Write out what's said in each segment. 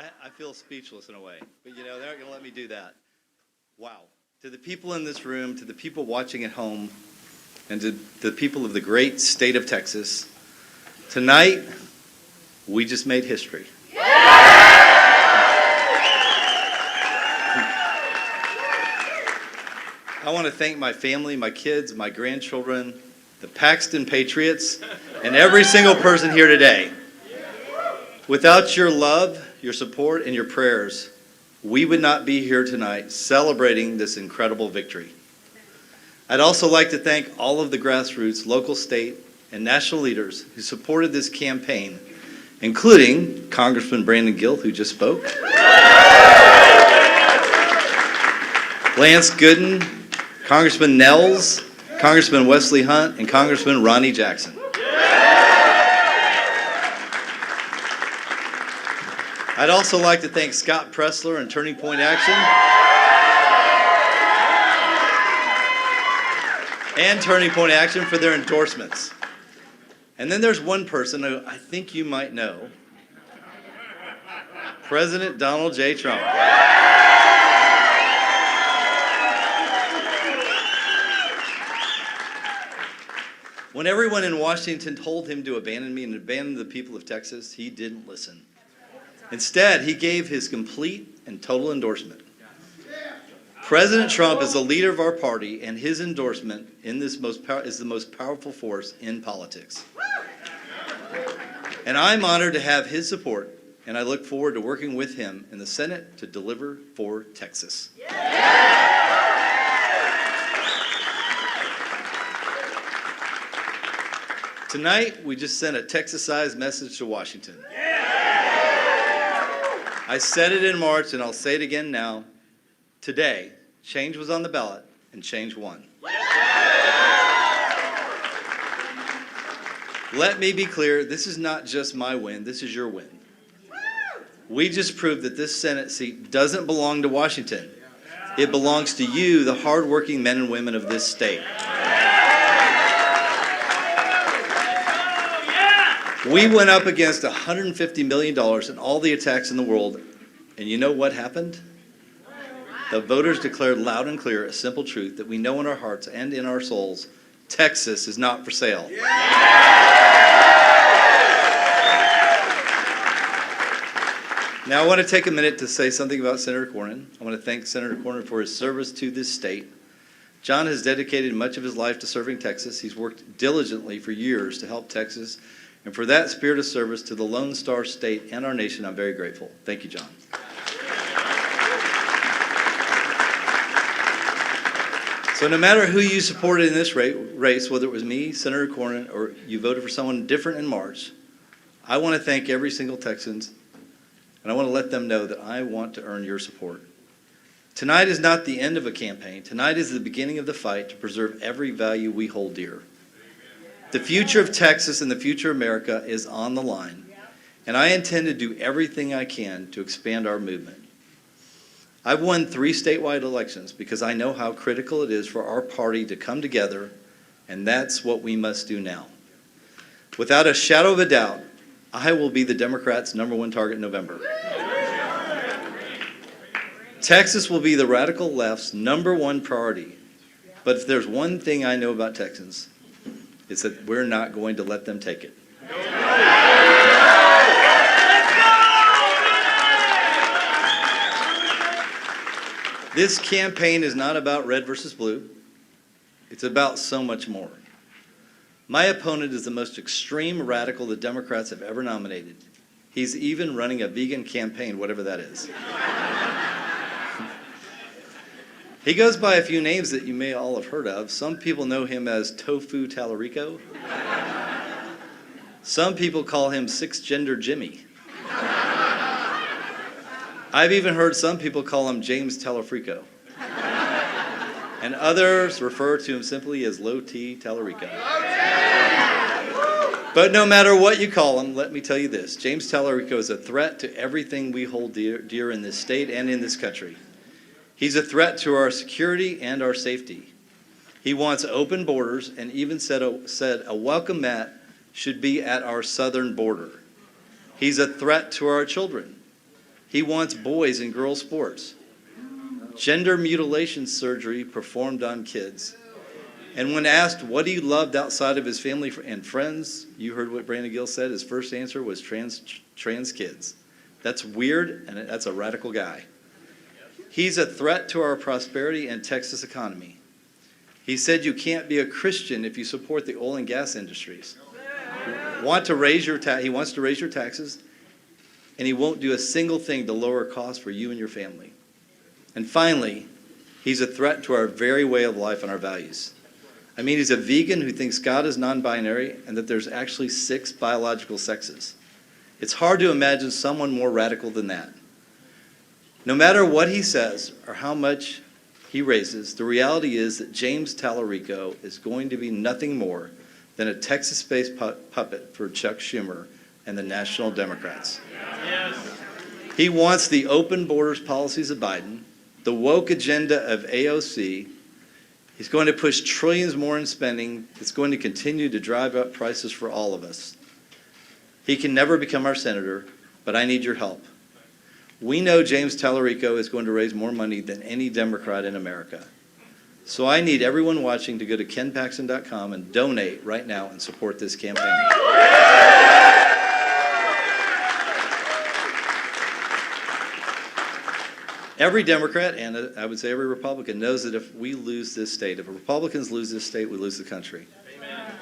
I feel speechless in a way, but they're not going to let me do that. Wow. To the people in this room, to the people watching at home, and to the people of the great state of Texas, tonight, we just made history. I want to thank my family, my kids, my grandchildren, the Paxton Patriots, and every single person here today. Without your love, your support, and your prayers, we would not be here tonight celebrating this incredible victory. I'd also like to thank all of the grassroots, local, state, and national leaders who supported this campaign, including Congressman Brandon Gill, who just spoke, Lance Gooden, Congressman Nels, Congressman Wesley Hunt, and Congressman Ronnie Jackson. I'd also like to thank Scott Pressler and Turning Point Action for their endorsements. And then there's one person who I think you might know, President Donald J. Trump. When everyone in Washington told him to abandon me and abandon the people of Texas, he didn't listen. Instead, he gave his complete and total endorsement. President Trump is the leader of our party, and his endorsement is the most powerful force in politics. And I'm honored to have his support, and I look forward to working with him in the Senate to deliver for Texas. Tonight, we just sent a Texas-sized message to Washington. I said it in March, and I'll say it again now. Today, change was on the ballot, and change won. Let me be clear, this is not just my win, this is your win. We just proved that this Senate seat doesn't belong to Washington. It belongs to you, the hardworking men and women of this state. We went up against $150 million in all the attacks in the world, and you know what happened? The voters declared loud and clear a simple truth that we know in our hearts and in our souls: Texas is not for sale. Now I want to take a minute to say something about Senator Cornyn. I want to thank Senator Cornyn for his service to this state. John has dedicated much of his life to serving Texas. He's worked diligently for years to help Texas. And for that spirit of service to the Lone Star State and our nation, I'm very grateful. Thank you, John. So no matter who you supported in this race, whether it was me, Senator Cornyn, or you voted for someone different in March, I want to thank every single Texan, and I want to let them know that I want to earn your support. Tonight is not the end of a campaign. Tonight is the beginning of the fight to preserve every value we hold dear. The future of Texas and the future of America is on the line, and I intend to do everything I can to expand our movement. I've won 3 statewide elections because I know how critical it is for our party to come together, and that's what we must do now. Without a shadow of a doubt, I will be the Democrats' #1 target in November. Texas will be the radical left's #1 priority, but if there's one thing I know about Texans, it's that we're not going to let them take it. This campaign is not about red versus blue. It's about so much more. My opponent is the most extreme radical the Democrats have ever nominated. He's even running a vegan campaign, whatever that is. He goes by a few names that you may all have heard of. Some people know him as Tofu Tallarico. Some people call him Six-Gender Jimmy. I've even heard some people call him James Tallarico. And others refer to him simply as Low T Tallarico. But no matter what you call him, let me tell you this: James Tallarico is a threat to everything we hold dear in this state and in this country. He's a threat to our security and our safety. He wants open borders and even said a welcome mat should be at our southern border. He's a threat to our children. He wants boys and girls sports, gender mutilation surgery performed on kids. And when asked what he loved outside of his family and friends, you heard what Brandon Gill said. His first answer was trans kids. That's weird, and that's a radical guy. He's a threat to our prosperity and Texas economy. He said you can't be a Christian if you support the oil and gas industries. He wants to raise your taxes, and he won't do a single thing to lower costs for you and your family. And finally, he's a threat to our very way of life and our values. I mean, he's a vegan who thinks God is non-binary and that there's actually 6 biological sexes. It's hard to imagine someone more radical than that. No matter what he says or how much he raises, the reality is that James Tallarico is going to be nothing more than a Texas-based puppet for Chuck Schumer and the National Democrats. Yes. He wants the open borders policies of Biden, the woke agenda of AOC. He's going to push trillions more in spending. It's going to continue to drive up prices for all of us. He can never become our senator, but I need your help. We know James Tallarico is going to raise more money than any Democrat in America. So I need everyone watching to go to kenpaxton.com and donate right now and support this campaign. Every Democrat, and I would say every Republican, knows that if we lose this state, if Republicans lose this state, we lose the country. Amen.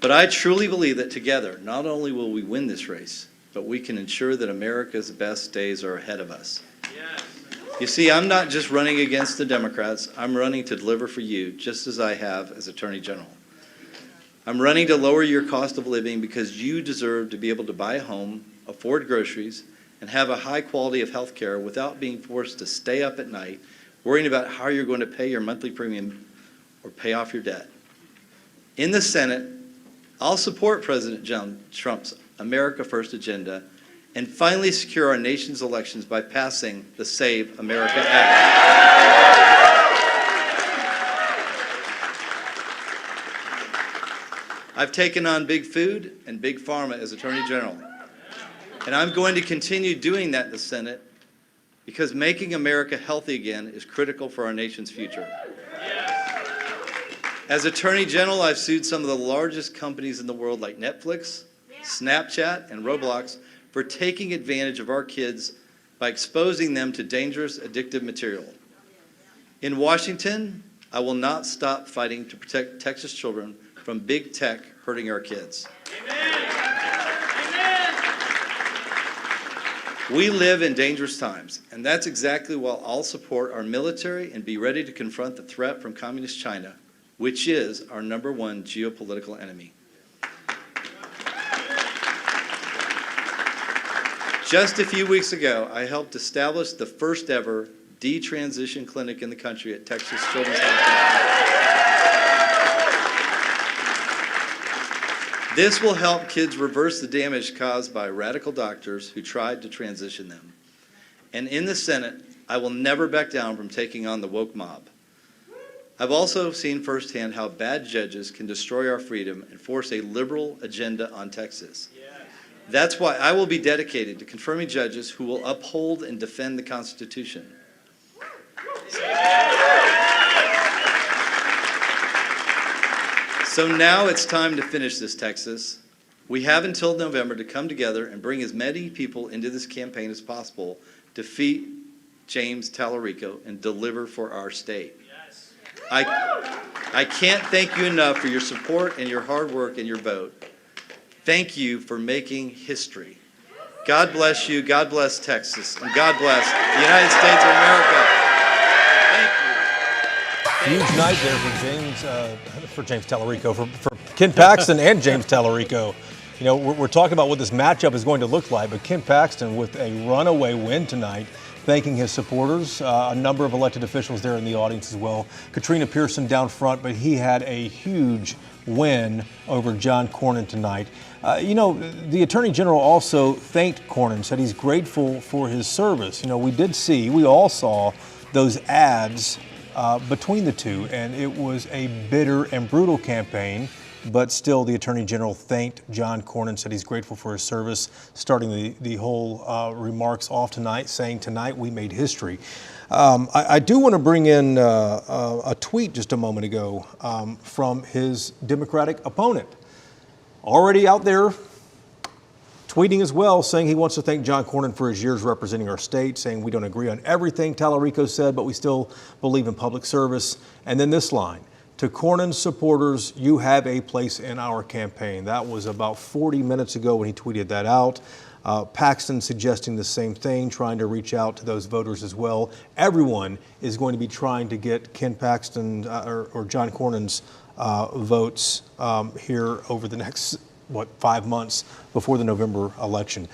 But I truly believe that together, not only will we win this race, but we can ensure that America's best days are ahead of us. Yes. You see, I'm not just running against the Democrats. I'm running to deliver for you, just as I have as Attorney General. I'm running to lower your cost of living because you deserve to be able to buy a home, afford groceries, and have a high quality of health care without being forced to stay up at night worrying about how you're going to pay your monthly premium or pay off your debt. In the Senate, I'll support President John Trump's America First agenda and finally secure our nation's elections by passing the Save America Act. I've taken on big food and big pharma as Attorney General. And I'm going to continue doing that in the Senate because making America healthy again is critical for our nation's future. As Attorney General, I've sued some of the largest companies in the world like Netflix, Snapchat, and Roblox for taking advantage of our kids by exposing them to dangerous, addictive material. In Washington, I will not stop fighting to protect Texas children from big tech hurting our kids. Amen. We live in dangerous times, and that's exactly why I'll support our military and be ready to confront the threat from Communist China, which is our #1 geopolitical enemy. Just a few weeks ago, I helped establish the first ever detransition clinic in the country at Texas Children's Hospital. This will help kids reverse the damage caused by radical doctors who tried to transition them. And in the Senate, I will never back down from taking on the woke mob. I've also seen firsthand how bad judges can destroy our freedom and force a liberal agenda on Texas. That's why I will be dedicated to confirming judges who will uphold and defend the Constitution. So now it's time to finish this, Texas. We have until November to come together and bring as many people into this campaign as possible, defeat James Tallarico, and deliver for our state. Yes. I can't thank you enough for your support and your hard work and your vote. Thank you for making history. God bless you, God bless Texas, and God bless the United States of America. Huge night there for James Tallarico, for Ken Paxton and James Tallarico. You know, we're talking about what this matchup is going to look like, but Ken Paxton with a runaway win tonight, thanking his supporters, a number of elected officials there in the audience as well. Katrina Pearson down front, but he had a huge win over John Cornyn tonight. You know, the Attorney General also thanked Cornyn, said he's grateful for his service. You know, we all saw those ads between the two, and it was a bitter and brutal campaign. But still, the Attorney General thanked John Cornyn, said he's grateful for his service, starting the whole remarks off tonight, saying, "Tonight we made history." I do want to bring in a tweet just a moment ago from his Democratic opponent. Already out there tweeting as well, saying he wants to thank John Cornyn for his years representing our state, saying we don't agree on everything Tallarico said, but we still believe in public service. And then this line: "To Cornyn's supporters, you have a place in our campaign." That was about 40 minutes ago when he tweeted that out. Paxton suggesting the same thing, trying to reach out to those voters as well. Everyone is going to be trying to get Ken Paxton or John Cornyn's votes here over the next, 5 months before the November election.